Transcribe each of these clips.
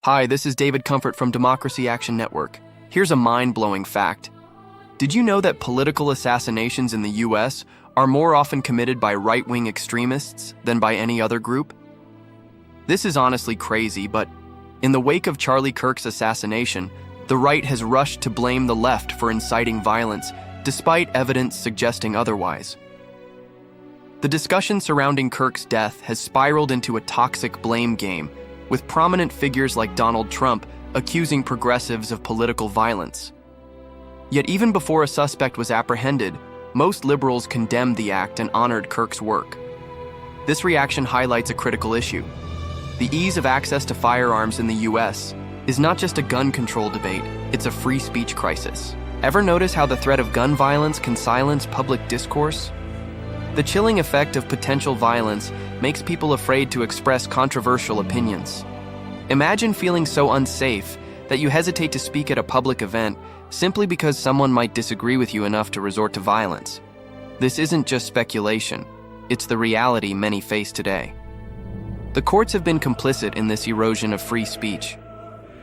Hi, this is David Comfort from Democracy Action Network. Here's a mind-blowing fact. Did you know that political assassinations in the US are more often committed by right-wing extremists than by any other group? This is honestly crazy, but in the wake of Charlie Kirk's assassination, the right has rushed to blame the left for inciting violence, despite evidence suggesting otherwise. The discussion surrounding Kirk's death has spiraled into a toxic blame game, with prominent figures like Donald Trump accusing progressives of political violence. Yet even before a suspect was apprehended, most liberals condemned the act and honored Kirk's work. This reaction highlights a critical issue. The ease of access to firearms in the US is not just a gun control debate, it's a free speech crisis. Ever notice how the threat of gun violence can silence public discourse? The chilling effect of potential violence makes people afraid to express controversial opinions. Imagine feeling so unsafe that you hesitate to speak at a public event simply because someone might disagree with you enough to resort to violence. This isn't just speculation, it's the reality many face today. The courts have been complicit in this erosion of free speech.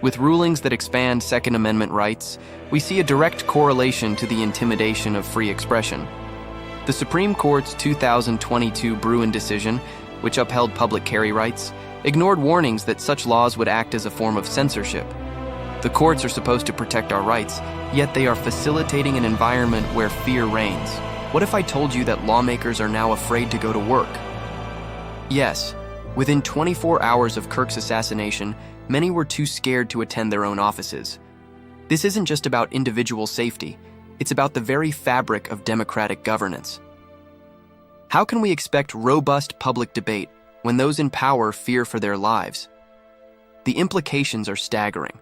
With rulings that expand Second Amendment rights, we see a direct correlation to the intimidation of free expression. The Supreme Court's 2022 Bruen decision, which upheld public carry rights, ignored warnings that such laws would act as a form of censorship. The courts are supposed to protect our rights, yet they are facilitating an environment where fear reigns. What if I told you that lawmakers are now afraid to go to work? Yes, within 24 hours of Kirk's assassination, many were too scared to attend their own offices. This isn't just about individual safety, it's about the very fabric of democratic governance. How can we expect robust public debate when those in power fear for their lives? The implications are staggering.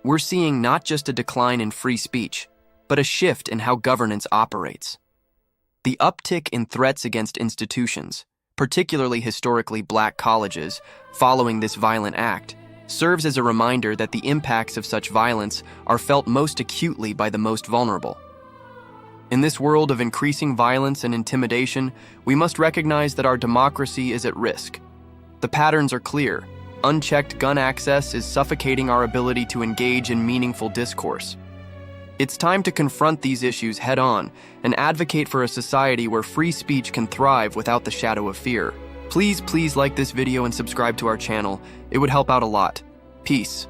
We're seeing not just a decline in free speech, but a shift in how governance operates. The uptick in threats against institutions, particularly historically black colleges, following this violent act, serves as a reminder that the impacts of such violence are felt most acutely by the most vulnerable. In this world of increasing violence and intimidation, we must recognize that our democracy is at risk. The patterns are clear. Unchecked gun access is suffocating our ability to engage in meaningful discourse. It's time to confront these issues head-on and advocate for a society where free speech can thrive without the shadow of fear. Please like this video and subscribe to our channel. It would help out a lot. Peace.